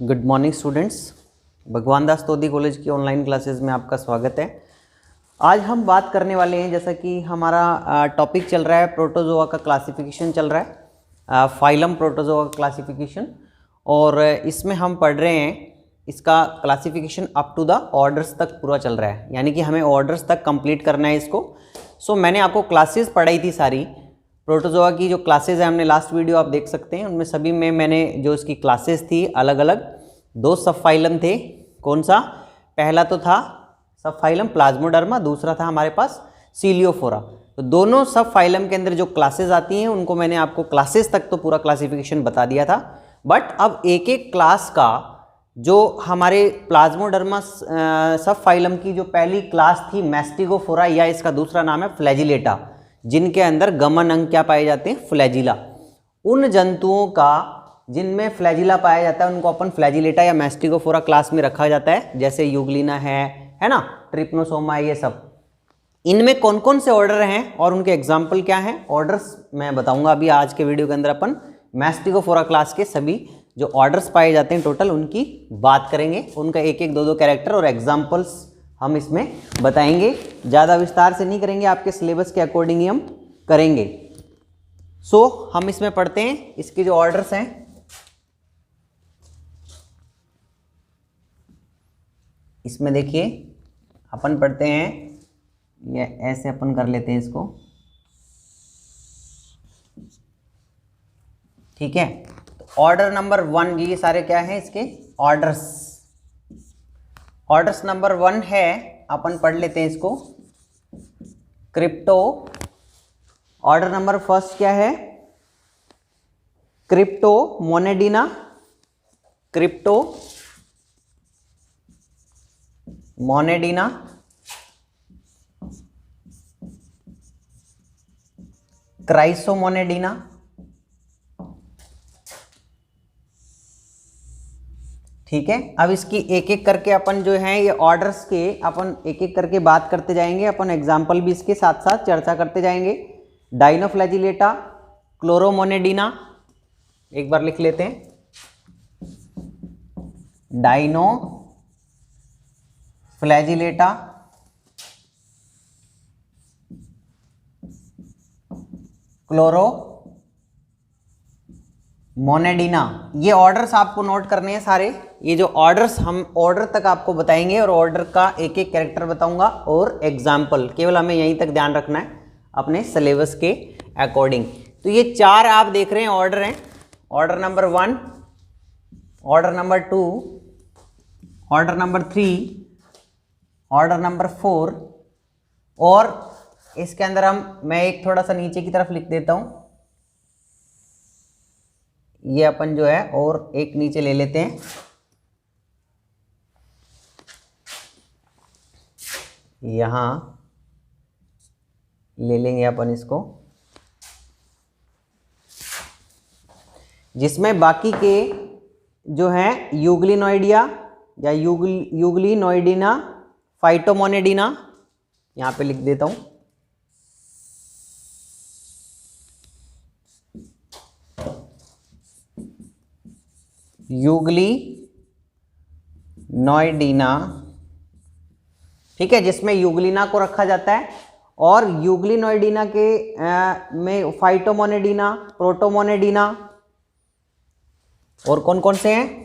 Good morning students. भगवान दास तोदी college की online classes में आपका स्वागत है। आज हम बात करने वाले हैं, जैसा कि हमारा टॉपिक चल रहा है प्रोटोजोआ का क्लासिफिकेशन चल रहा है, फाइलम प्रोटोजोआ का क्लासिफिकेशन। और इसमें हम पढ़ रहे हैं इसका classification up to the orders तक पूरा चल रहा है, यानी कि हमें ऑर्डर्स तक कंप्लीट करना है इसको। सो मैंने आपको क्लासेस पढ़ाई थी सारी प्रोटोजोआ की, जो क्लासेस है हमने लास्ट वीडियो आप देख सकते हैं, उनमें सभी में मैंने जो इसकी क्लासेस थी अलग अलग दो सब फाइलम थे। कौन सा? पहला तो था सब फाइलम प्लाज्मोडर्मा, दूसरा था हमारे पास सीलियोफोरा। तो दोनों सब फाइलम के अंदर जो क्लासेस आती हैं उनको मैंने आपको क्लासेस तक तो पूरा क्लासिफिकेशन बता दिया था। बट अब एक एक क्लास का जो हमारे प्लाज्मोडर्मा सब फाइलम की जो पहली क्लास थी मैस्टिगोफोरा, या इसका दूसरा नाम है फ्लैजिलेटा, जिनके अंदर गमन अंग क्या पाए जाते हैं? फ्लैजिला। उन जंतुओं का जिनमें फ्लैजिला पाया जाता है उनको अपन फ्लैजिलेटा या मैस्टिगोफोरा क्लास में रखा जाता है, जैसे यूग्लिना है ना, ट्रिप्नोसोमा, ये सब। इनमें कौन कौन से ऑर्डर हैं और उनके एग्जाम्पल क्या हैं, ऑर्डर्स मैं बताऊंगा अभी आज के वीडियो के अंदर। अपन मैस्टिगोफोरा क्लास के सभी जो ऑर्डर्स पाए जाते हैं टोटल, उनकी बात करेंगे, उनका एक एक दो दो कैरेक्टर और एग्जाम्पल्स हम इसमें बताएंगे। ज़्यादा विस्तार से नहीं करेंगे, आपके सिलेबस के अकॉर्डिंग ही हम करेंगे। सो हम इसमें पढ़ते हैं इसके जो ऑर्डर्स हैं। इसमें देखिए अपन पढ़ते हैं, ये ऐसे अपन कर लेते हैं इसको, ठीक है। तो ऑर्डर नंबर 1, ये सारे क्या हैं इसके ऑर्डर्स। ऑर्डर्स नंबर 1 है, अपन पढ़ लेते हैं इसको, क्रिप्टो। ऑर्डर नंबर फर्स्ट क्या है? क्रिप्टो मोनेडिना। क्रिप्टो मोनेडिना, क्राइसोमोनेडिना, ठीक है। अब इसकी एक एक करके अपन जो है ये ऑर्डर्स के अपन एक एक करके बात करते जाएंगे, अपन एग्जाम्पल भी इसके साथ साथ चर्चा करते जाएंगे। डाइनोफ्लैजिलेटा, क्लोरोमोनेडिना, एक बार लिख लेते हैं, डाइनोफ्लैजिलेटा, क्लोरोमोनेडिना। ये ऑर्डर्स आपको नोट करने हैं सारे। ये जो ऑर्डर्स, हम ऑर्डर तक आपको बताएंगे और ऑर्डर का एक एक कैरेक्टर बताऊंगा और एग्जाम्पल, केवल हमें यहीं तक ध्यान रखना है अपने सिलेबस के अकॉर्डिंग। तो ये चार आप देख रहे हैं ऑर्डर हैं। Order number 1, order number 2, order number 3, order number 4, और इसके अंदर मैं एक थोड़ा सा नीचे की तरफ लिख देता हूं, ये अपन जो है और एक नीचे ले लेते हैं, यहां ले लेंगे अपन इसको, जिसमें बाकी के जो हैं यूग्लिनोइडिया या यूग्लिनोइडिना, फाइटोमोनेडिना, यहां पे लिख देता हूं, यूग्लिनोइडिना, ठीक है, जिसमें यूग्लिना को रखा जाता है। और यूग्लिनोइडिना के में फाइटोमोनेडिना, प्रोटोमोनेडिना, और कौन कौन से हैं?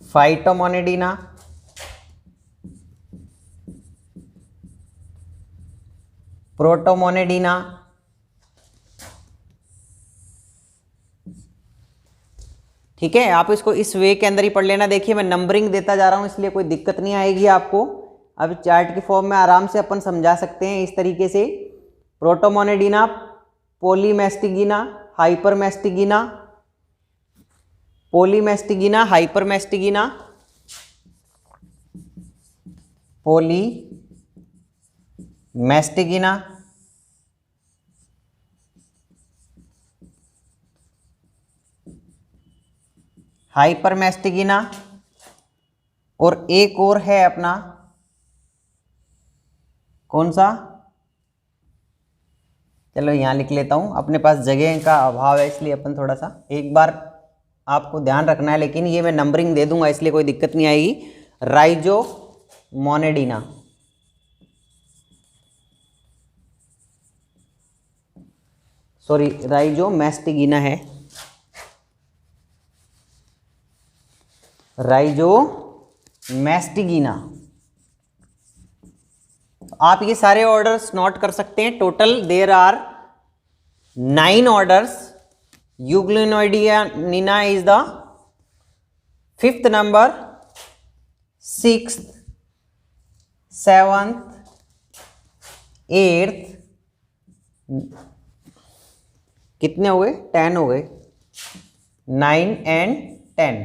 फाइटोमोनेडिना, प्रोटोमोनेडिना, ठीक है। आप इसको इस वे के अंदर ही पढ़ लेना। देखिए मैं नंबरिंग देता जा रहा हूं, इसलिए कोई दिक्कत नहीं आएगी आपको। अब चार्ट के फॉर्म में आराम से अपन समझा सकते हैं इस तरीके से। प्रोटोमोनेडिना, पॉलीमेस्टिगिना, हाइपरमेस्टिगिना, पॉलीमेस्टिगिना, हाइपरमेस्टिगिना, पॉलीमेस्टिगिना, हाइपरमेस्टिगिना, और एक और है अपना, कौन सा? चलो यहाँ लिख लेता हूँ, अपने पास जगह का अभाव है इसलिए अपन थोड़ा सा एक बार आपको ध्यान रखना है, लेकिन ये मैं नंबरिंग दे दूंगा इसलिए कोई दिक्कत नहीं आएगी। राइजोमोनेडिना, सॉरी राइजोमैस्टिगिना है, राइजोमैस्टिगिना। आप ये सारे ऑर्डर्स नोट कर सकते हैं। Total there are 9 orders. Euglenoidina is the 5th number, 6th, 7th, 8th, कितने हो गए? 10 हो गए, 9 एंड 10।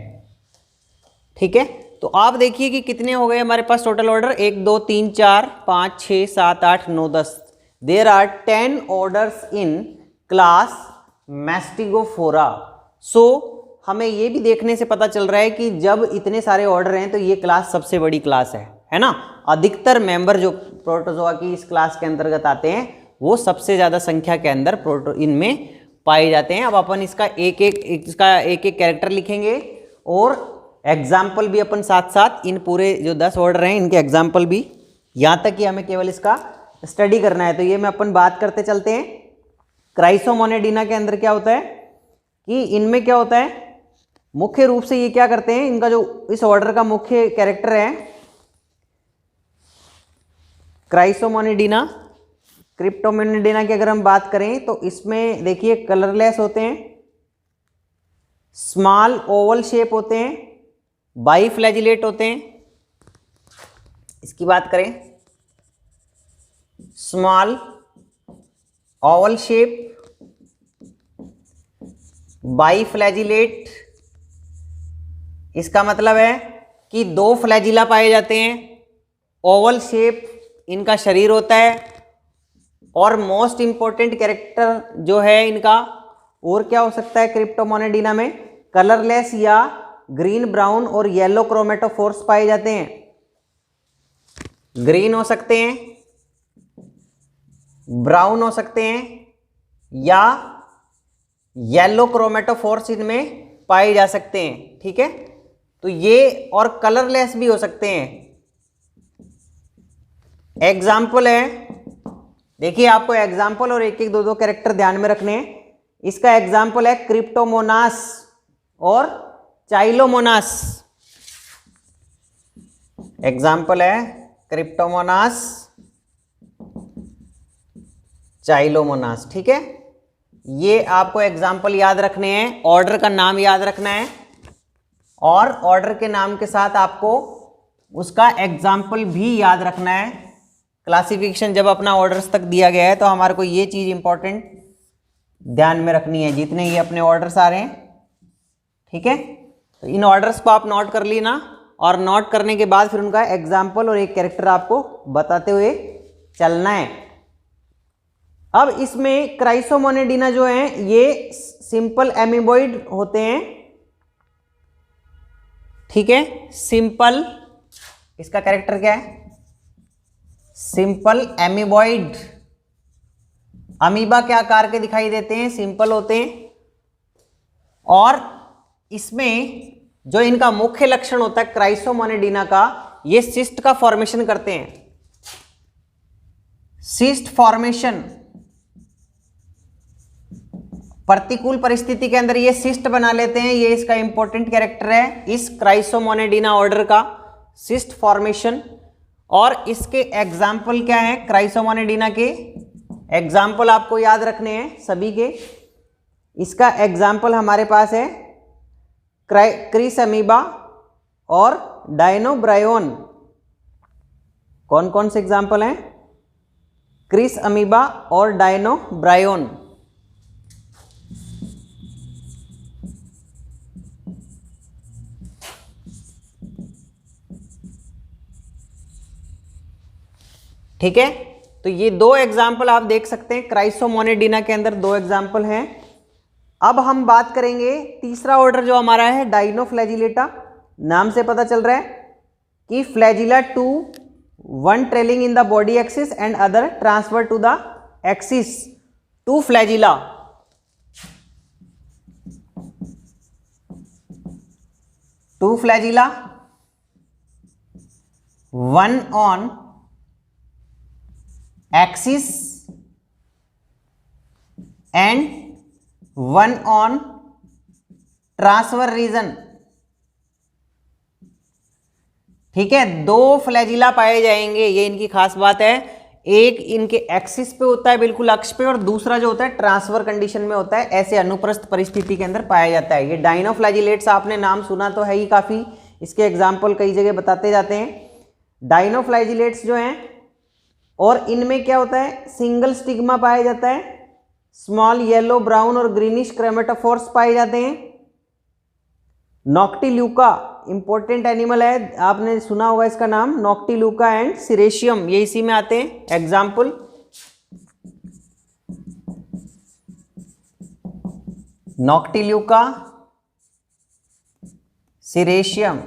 ठीक है, तो आप देखिए कि कितने हो गए हमारे पास total order, 1 2 3 4 5 6 7 8 9 10। There are 10 orders in class Mastigophora. So हमें ये भी देखने से पता चल रहा है कि जब इतने सारे ऑर्डर हैं तो ये क्लास सबसे बड़ी क्लास है ना। अधिकतर मेंबर जो प्रोटोजोआ की इस क्लास के अंतर्गत आते हैं वो सबसे ज्यादा संख्या के अंदर इनमें पाए जाते हैं। अब अपन इसका एक एक कैरेक्टर लिखेंगे और एग्जाम्पल भी अपन साथ साथ इन पूरे जो 10 ऑर्डर हैं इनके एग्जाम्पल भी, यहाँ तक कि हमें केवल इसका स्टडी करना है। तो ये में अपन बात करते चलते हैं। क्राइसोमोनेडिना के अंदर क्या होता है कि इनमें क्या होता है, मुख्य रूप से ये क्या करते हैं, इनका जो इस ऑर्डर का मुख्य कैरेक्टर है क्राइसोमोनेडिना, क्रिप्टोमोनेडिना की अगर हम बात करें तो इसमें देखिए कलरलेस होते हैं, स्मॉल ओवल शेप होते हैं, बाईफ्लैजिलेट होते हैं। इसकी बात करें, स्मॉल ओवल शेप, बाईफ्लैजिलेट, इसका मतलब है कि 2 फ्लैजिला पाए जाते हैं, ओवल शेप इनका शरीर होता है, और मोस्ट इंपॉर्टेंट कैरेक्टर जो है इनका और क्या हो सकता है क्रिप्टोमोनेडिना में, कलरलेस या ग्रीन, ब्राउन और येलो क्रोमेटोफोर्स पाए जाते हैं। ग्रीन हो सकते हैं, ब्राउन हो सकते हैं या येलो क्रोमेटोफोर्स इनमें पाए जा सकते हैं। ठीक है, तो ये और कलरलेस भी हो सकते हैं। एग्जाम्पल है, देखिए आपको एग्जाम्पल और एक एक 2 कैरेक्टर ध्यान में रखने हैं। इसका एग्जाम्पल है क्रिप्टोमोनास और चाइलोमोनास। एग्जाम्पल है क्रिप्टोमोनास, चाइलोमोनास। ठीक है, ये आपको एग्जाम्पल याद रखने हैं, ऑर्डर का नाम याद रखना है और ऑर्डर के नाम के साथ आपको उसका एग्जाम्पल भी याद रखना है। क्लासिफिकेशन जब अपना ऑर्डर्स तक दिया गया है तो हमारे को ये चीज इंपॉर्टेंट ध्यान में रखनी है, जितने ये अपने ऑर्डर्स आ रहे हैं। ठीक है, तो इन ऑर्डर्स को आप नोट कर लेना और नोट करने के बाद फिर उनका एग्जाम्पल और एक कैरेक्टर आपको बताते हुए चलना है। अब इसमें क्राइसोमोनेडिना जो है ये सिंपल एमीबॉइड होते हैं। ठीक है, सिंपल, इसका कैरेक्टर क्या है, सिंपल एमीबॉइड। अमीबा के आकार के दिखाई देते हैं, सिंपल होते हैं। और इसमें जो इनका मुख्य लक्षण होता है क्राइसोमोनेडिना का, ये सिस्ट का फॉर्मेशन करते हैं। सिस्ट फॉर्मेशन, प्रतिकूल परिस्थिति के अंदर ये सिस्ट बना लेते हैं। ये इसका इंपॉर्टेंट कैरेक्टर है इस क्राइसोमोनेडिना ऑर्डर का, सिस्ट फॉर्मेशन। और इसके एग्जाम्पल क्या है, क्राइसोमोनेडिना के एग्जाम्पल आपको याद रखने हैं सभी के। इसका एग्जाम्पल हमारे पास है क्रिस अमीबा और डायनोब्रायोन। कौन कौन से एग्जाम्पल हैं, क्रिस अमीबा और डायनोब्रायोन। ठीक है, तो ये 2 एग्जाम्पल आप देख सकते हैं, क्राइसोमोनेडिना के अंदर 2 एग्जाम्पल हैं। अब हम बात करेंगे तीसरा ऑर्डर जो हमारा है डाइनोफ्लैजिलेटा। नाम से पता चल रहा है कि flagella 2, 1 trailing in the body axis and other transfer to the axis. Two flagella, two flagella, one on axis and one on transfer region. ठीक है, दो फ्लैजिला पाए जाएंगे, ये इनकी खास बात है। एक इनके एक्सिस पे होता है, बिल्कुल अक्ष पे, और दूसरा जो होता है ट्रांसफर कंडीशन में होता है। ऐसे अनुप्रस्थ परिस्थिति के अंदर पाया जाता है। ये डायनोफ्लैजिलेट्स आपने नाम सुना तो है ही काफी, इसके एग्जाम्पल कई जगह बताते जाते हैं। डायनोफ्लैजिलेट्स जो हैं, और इनमें क्या होता है, सिंगल स्टिग्मा पाया जाता है, स्मॉल येलो, ब्राउन और ग्रीनिश क्रोमेटोफोर्स पाए जाते हैं। नॉक्टिल्यूका इंपॉर्टेंट एनिमल है, आपने सुना होगा इसका नाम, नॉक्टिल्यूका एंड सिरेशियम, ये इसी में आते हैं। Example Noctiluca, सिरेशियम।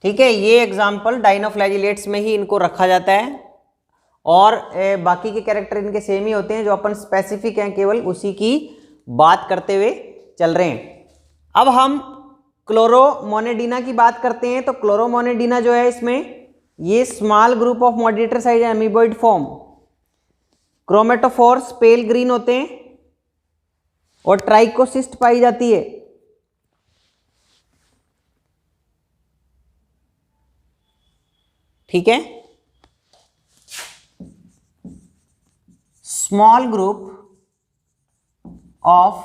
ठीक है, ये एग्जाम्पल डायनोफ्लैजिलेट्स में ही इनको रखा जाता है, और बाकी के कैरेक्टर इनके सेम ही होते हैं। जो अपन स्पेसिफिक हैं केवल उसी की बात करते हुए चल रहे हैं। अब हम क्लोरोमोनेडिना की बात करते हैं। तो क्लोरोमोनेडिना जो है, इसमें ये small group of moderator size amoeboid form, chromatophores pale green होते हैं, और ट्राइकोसिस्ट पाई जाती है। ठीक है, small group of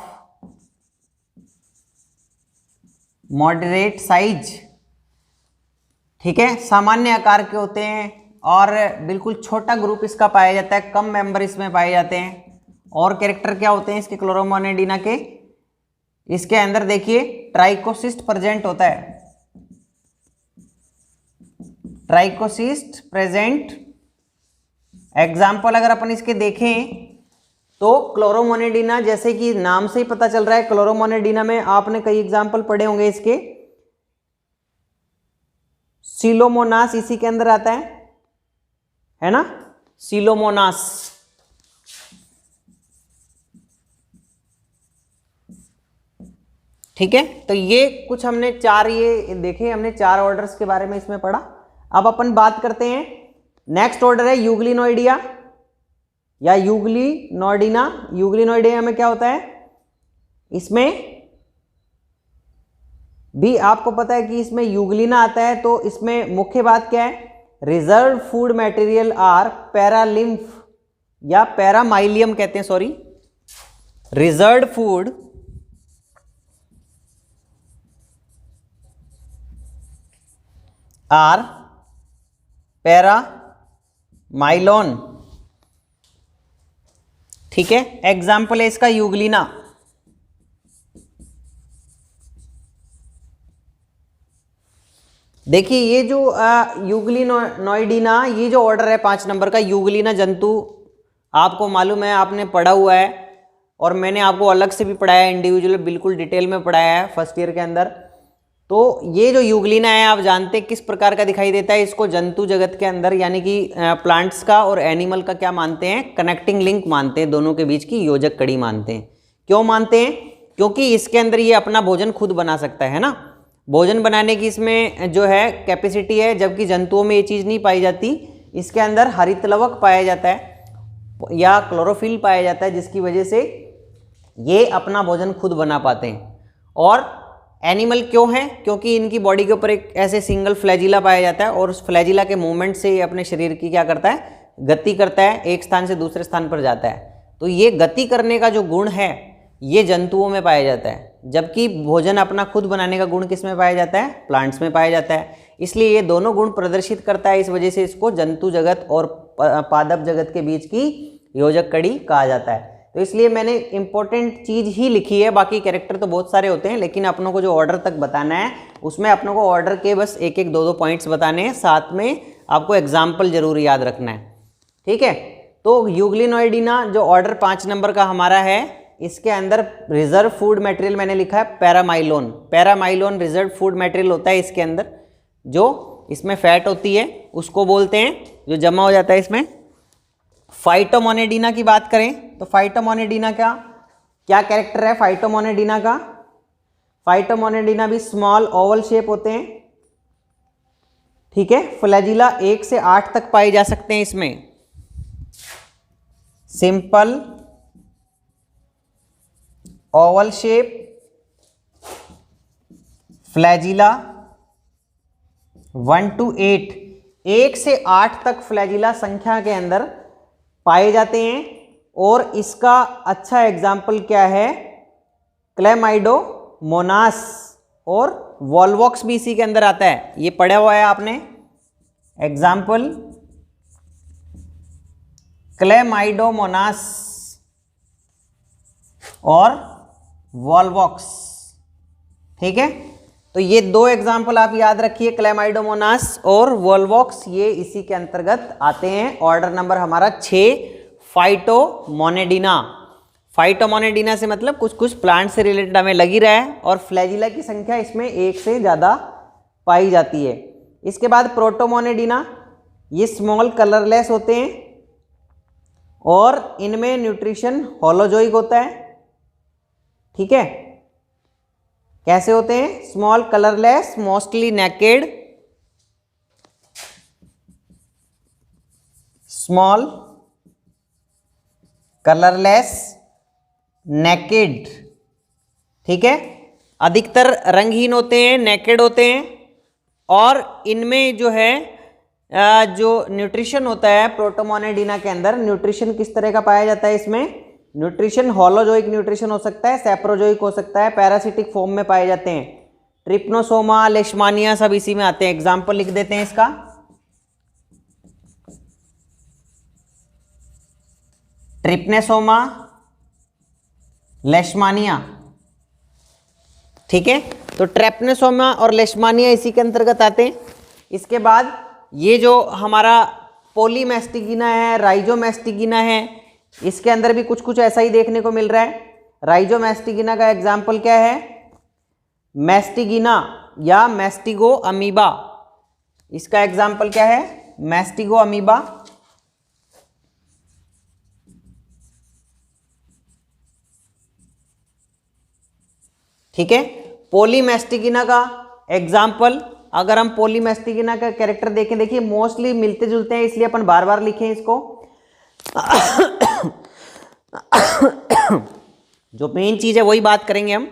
moderate size, ठीक है, सामान्य आकार के होते हैं, और बिल्कुल छोटा ग्रुप इसका पाया जाता है, कम मेंबर इसमें पाए जाते हैं। और कैरेक्टर क्या होते हैं इसके क्लोरोमोनेडिना के, इसके अंदर देखिए ट्राइकोसिस्ट प्रेजेंट होता है, ट्राइकोसिस्ट प्रेजेंट। एग्जाम्पल अगर अपन इसके देखें तो क्लोरोमोनेडिना, जैसे कि नाम से ही पता चल रहा है, क्लोरोमोनेडिना में आपने कई एग्जाम्पल पढ़े होंगे इसके। सिलोमोनास इसी के अंदर आता है ना, सिलोमोनास। ठीक है, तो ये कुछ हमने चार ये देखे, हमने चार ऑर्डर्स के बारे में इसमें पढ़ा। अब अपन बात करते हैं, नेक्स्ट ऑर्डर है यूग्लिनोइडिया या यूग्लिनोडिना। यूग्लिनोइडिया में क्या होता है, इसमें भी आपको पता है कि इसमें यूग्लिना आता है। तो इसमें मुख्य बात क्या है, रिजर्व फूड मटेरियल आर पैरालिम्फ या पैरामाइलियम कहते हैं, सॉरी, रिजर्व फूड आर पैरामाइलोन। ठीक है, एग्जाम्पल है इसका यूग्लिना। देखिए ये जो यूग्लिनोइडिना, ये जो ऑर्डर है 5 नंबर का, यूग्लिना जंतु आपको मालूम है, आपने पढ़ा हुआ है, और मैंने आपको अलग से भी पढ़ाया है, इंडिविजुअल बिल्कुल डिटेल में पढ़ाया है फर्स्ट ईयर के अंदर। तो ये जो यूग्लिना है, आप जानते हैं किस प्रकार का दिखाई देता है। इसको जंतु जगत के अंदर यानी कि प्लांट्स का और एनिमल का क्या मानते हैं, कनेक्टिंग लिंक मानते हैं, दोनों के बीच की योजक कड़ी मानते हैं। क्यों मानते हैं, क्योंकि इसके अंदर ये अपना भोजन खुद बना सकता है ना, भोजन बनाने की इसमें जो है कैपेसिटी है, जबकि जंतुओं में ये चीज़ नहीं पाई जाती। इसके अंदर हरितलवक पाया जाता है या क्लोरोफिल पाया जाता है, जिसकी वजह से ये अपना भोजन खुद बना पाते हैं। और एनिमल क्यों है, क्योंकि इनकी बॉडी के ऊपर एक ऐसे सिंगल फ्लैजिला पाया जाता है, और उस फ्लैजिला के मूवमेंट से ये अपने शरीर की क्या करता है, गति करता है, एक स्थान से दूसरे स्थान पर जाता है। तो ये गति करने का जो गुण है ये जंतुओं में पाया जाता है, जबकि भोजन अपना खुद बनाने का गुण किस में पाया जाता है, प्लांट्स में पाया जाता है। इसलिए ये दोनों गुण प्रदर्शित करता है, इस वजह से इसको जंतु जगत और पादप जगत के बीच की योजक कड़ी कहा जाता है। तो इसलिए मैंने इंपॉर्टेंट चीज़ ही लिखी है, बाकी कैरेक्टर तो बहुत सारे होते हैं, लेकिन अपनों को जो ऑर्डर तक बताना है उसमें अपनों को ऑर्डर के बस एक एक दो दो पॉइंट्स बताने हैं, साथ में आपको एग्जाम्पल जरूर याद रखना है। ठीक है, तो यूग्लिनोइडिना जो ऑर्डर 5 नंबर का हमारा है, इसके अंदर रिजर्व फूड मटेरियल मैंने लिखा है पैरामाइलोन। पैरामाइलोन रिजर्व फूड मटेरियल होता है इसके अंदर, जो इसमें फैट होती है उसको बोलते हैं, जो जमा हो जाता है इसमें फाइटोमोनेडिना की बात करें तो फाइटोमोनेडिना का क्या कैरेक्टर है? फाइटोमोनेडिना का, फाइटोमोनेडिना भी स्मॉल ओवल शेप होते हैं, ठीक है। फ्लैजिला 1 से 8 तक पाए जा सकते हैं इसमें। Simple Oval shape flagella 1 to 8, 1 से 8 तक फ्लैजिला संख्या के अंदर पाए जाते हैं। और इसका अच्छा एग्जाम्पल क्या है? क्लेमाइडोमोनास और वॉल्वॉक्स भी इसी के अंदर आता है, ये पढ़ा हुआ है आपने। एग्जाम्पल क्लेमाइडोमोनास और वॉल्वॉक्स, ठीक है। तो ये दो एग्जाम्पल आप याद रखिए, क्लेमाइडोमोनास और वॉल्वॉक्स, ये इसी के अंतर्गत आते हैं। ऑर्डर नंबर हमारा 6 फाइटोमोनेडिना। फाइटोमोनेडिना से मतलब कुछ कुछ प्लांट से रिलेटेड हमें लगी रहा है, और फ्लैजिला की संख्या इसमें 1 से ज़्यादा पाई जाती है। इसके बाद प्रोटोमोनेडिना, ये स्मॉल कलरलेस होते हैं और इनमें न्यूट्रिशन होलोजोइक होता है, ठीक है। कैसे होते हैं? Small colourless, mostly naked, small colourless naked, ठीक है। अधिकतर रंगहीन होते हैं, नेकेड होते हैं, और इनमें जो है जो न्यूट्रिशन होता है प्रोटोमोनेडिना के अंदर, न्यूट्रिशन किस तरह का पाया जाता है इसमें? न्यूट्रिशन होलोजोइक न्यूट्रिशन हो सकता है, सैप्रोजोइक हो सकता है, पैरासिटिक फॉर्म में पाए जाते हैं। ट्रिप्नोसोमा, लेशमानिया सब इसी में आते हैं। एग्जाम्पल लिख देते हैं इसका। ट्रिप्नेसोमा, लेशमानिया, ठीक है। तो ट्रिप्नेसोमा और लेशमानिया इसी के अंतर्गत आते हैं। इसके बाद ये जो हमारा पॉलीमेस्टिगिना है, राइजोमेस्टिगिना है, इसके अंदर भी कुछ कुछ ऐसा ही देखने को मिल रहा है। राइजोमेस्टिगिना का एग्जाम्पल क्या है? मेस्टिगिना या मेस्टिगो अमीबा, इसका एग्जाम्पल क्या है? मेस्टिगो अमीबा, ठीक है। पॉलीमेस्टिगिना का एग्जाम्पल, अगर हम पॉलीमेस्टिगिना का कैरेक्टर देखें, देखिए मोस्टली मिलते जुलते हैं, इसलिए अपन बार बार लिखें इसको। जो मेन चीज है वही बात करेंगे हम।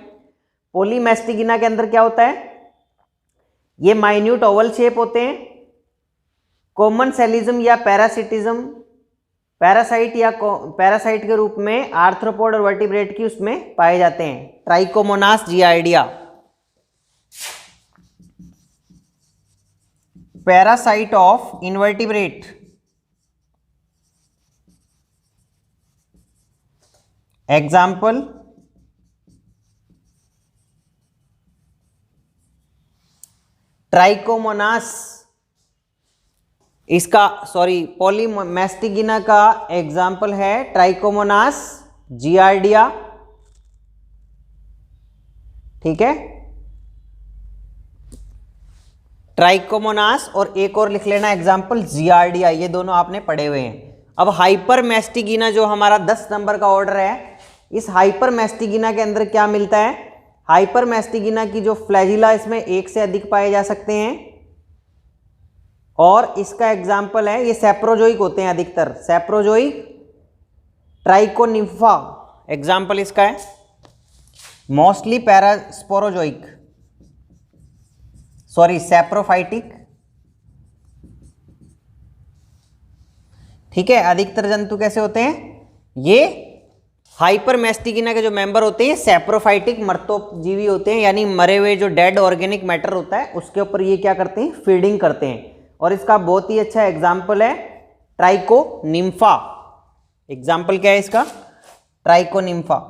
पॉलीमेस्टिगिना के अंदर क्या होता है? ये माइन्यूट ओवल शेप होते हैं। कॉमन सेलिज्म या पैरासिटिज्म, पैरासाइट या पैरासाइट के रूप में आर्थ्रोपोड और वर्टिब्रेट की उसमें पाए जाते हैं। Trichomonas Giardia, parasite of invertebrate. Example Trichomonas, इसका पॉलीमेस्टिगिना का एग्जाम्पल है ट्राइकोमोनास जियार्डिया, ठीक है। ट्राइकोमोनास और एक और लिख लेना एग्जाम्पल जियार्डिया, ये दोनों आपने पढ़े हुए हैं। अब हाइपरमेस्टिगिना जो हमारा 10 नंबर का ऑर्डर है, इस हाइपरमेस्टिगिना के अंदर क्या मिलता है? हाइपरमेस्टिगिना की जो फ्लैजिला इसमें 1 से अधिक पाए जा सकते हैं, और इसका एग्जाम्पल है, ये सैप्रोजोइक होते हैं अधिकतर, सैप्रोजोइक ट्राइकोनिम्फा, एग्जाम्पल इसका है। मोस्टली पैरास्पोरोजोइक, सैप्रोफाइटिक, ठीक है। अधिकतर जंतु कैसे होते हैं? ये हाइपरमेस्टिगिना के जो मेंबर होते हैं सैप्रोफाइटिक मर्तोपजीवी होते हैं, यानी मरे हुए जो डेड ऑर्गेनिक मैटर होता है उसके ऊपर ये क्या करते हैं? फीडिंग करते हैं। और इसका बहुत ही अच्छा एग्जाम्पल है ट्राइकोनिम्फा। एग्जाम्पल क्या है इसका? ट्राइकोनिम्फा।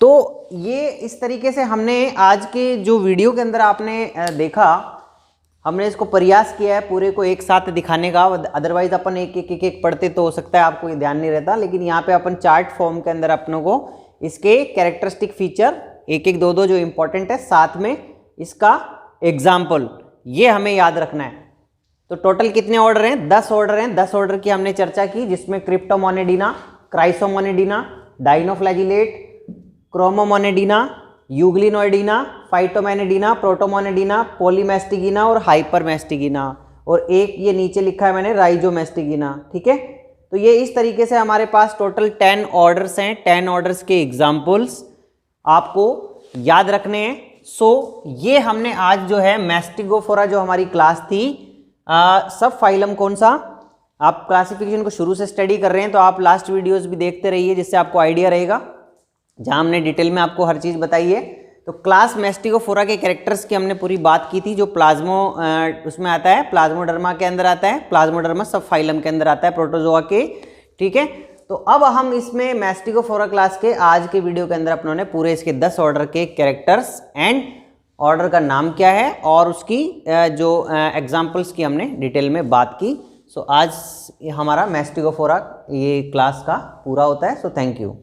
तो ये इस तरीके से हमने आज के जो वीडियो के अंदर आपने देखा, हमने इसको प्रयास किया है पूरे को एक साथ दिखाने का। अदरवाइज अपन एक एक पढ़ते तो हो सकता है आपको ये ध्यान नहीं रहता, लेकिन यहाँ पे अपन चार्ट फॉर्म के अंदर अपनों को इसके कैरेक्टरिस्टिक फीचर एक एक दो दो जो इंपॉर्टेंट है, साथ में इसका एग्जाम्पल, ये हमें याद रखना है। तो टोटल कितने ऑर्डर हैं? 10 ऑर्डर हैं। 10 ऑर्डर की हमने चर्चा की, जिसमें क्रिप्टोमोनेडिना, क्राइसोमोनेडिना, डाइनोफ्लैजिलेट, क्रोमोमोनेडिना, यूग्लिनोइडिना, फाइटोमेनेडिना, प्रोटोमोनेडिना, पॉलीमेस्टिगिना और हाइपरमेस्टिगिना, और एक ये नीचे लिखा है मैंने राइजोमेस्टिगिना। ठीक है, तो ये इस तरीके से हमारे पास टोटल 10 ऑर्डर्स हैं। 10 ऑर्डर्स के एग्जाम्पल्स आपको याद रखने हैं। ये हमने आज जो है मैस्टिगोफोरा जो हमारी क्लास थी, सब फाइलम कौन सा, आप क्लासिफिकेशन को शुरू से स्टडी कर रहे हैं तो आप लास्ट वीडियोस भी देखते रहिए, जिससे आपको आइडिया रहेगा, जहां हमने डिटेल में आपको हर चीज़ बताई है। तो क्लास मैस्टिगोफोरा के कैरेक्टर्स की हमने पूरी बात की थी, जो प्लाज्मो उसमें आता है, प्लाज्मोडर्मा के अंदर आता है, प्लाज्मोडर्मा सब फाइलम के अंदर आता है प्रोटोजोआ के। ठीक है, तो अब हम इसमें मैस्टिगोफोरा क्लास के आज के वीडियो के अंदर अपनों ने पूरे इसके 10 ऑर्डर के कैरेक्टर्स एंड ऑर्डर का नाम क्या है और उसकी जो एग्जाम्पल्स की हमने डिटेल में बात की। आज हमारा मैस्टिगोफोरा ये क्लास का पूरा होता है। Thank you.